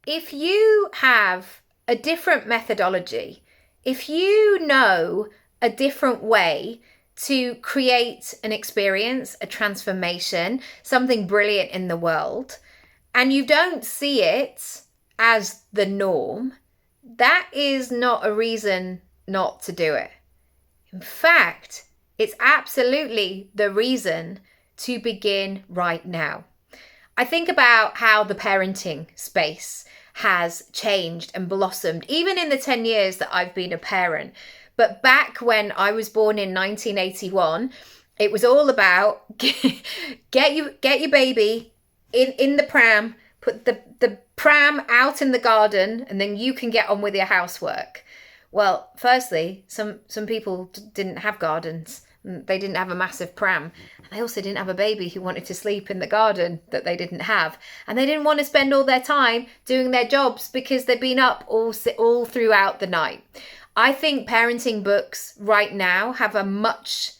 if you have a different methodology, if you know a different way to create an experience, a transformation, something brilliant in the world, and you don't see it as the norm, that is not a reason not to do it. In fact, it's absolutely the reason to begin right now. I think about how the parenting space has changed and blossomed, even in the 10 years that I've been a parent. But back when I was born in 1981, it was all about get your baby in the pram, put the pram out in the garden, and then you can get on with your housework. Well, firstly, some people didn't have gardens. They didn't have a massive pram. And they also didn't have a baby who wanted to sleep in the garden that they didn't have. And they didn't want to spend all their time doing their jobs because they'd been up all throughout the night. I think parenting books right now have a much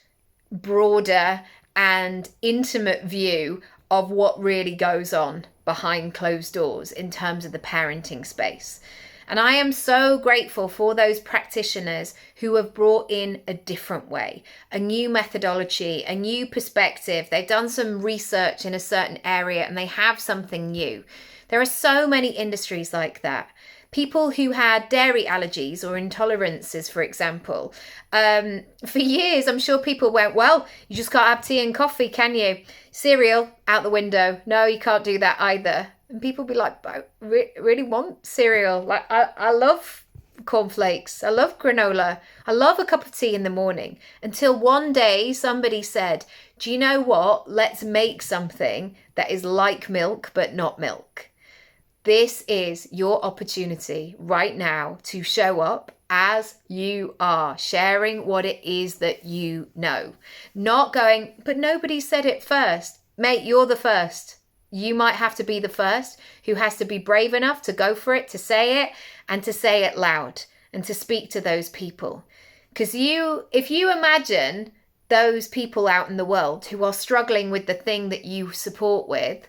broader and intimate view of what really goes on behind closed doors in terms of the parenting space. And I am so grateful for those practitioners who have brought in a different way, a new methodology, a new perspective. They've done some research in a certain area and they have something new. There are so many industries like that. People who had dairy allergies or intolerances, for example. For years, I'm sure people went, well, you just can't have tea and coffee, can you? Cereal, out the window. No, you can't do that either. And people be like, I really want cereal. Like, I love cornflakes. I love granola. I love a cup of tea in the morning. Until one day somebody said, do you know what? Let's make something that is like milk, but not milk. This is your opportunity right now to show up as you are, sharing what it is that you know. Not going, but nobody said it first. Mate, you're the first. You might have to be the first who has to be brave enough to go for it, to say it, and to say it loud, and to speak to those people. Because if you imagine those people out in the world who are struggling with the thing that you support with,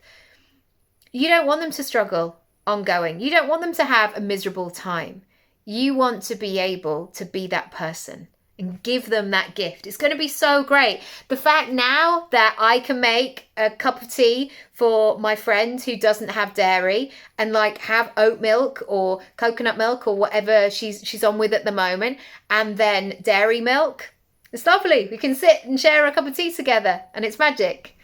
you don't want them to struggle ongoing. You don't want them to have a miserable time. You want to be able to be that person and give them that gift. It's going to be so great. The fact now that I can make a cup of tea for my friend who doesn't have dairy and like have oat milk or coconut milk or whatever she's on with at the moment, and then dairy milk, it's lovely. We can sit and share a cup of tea together and it's magic.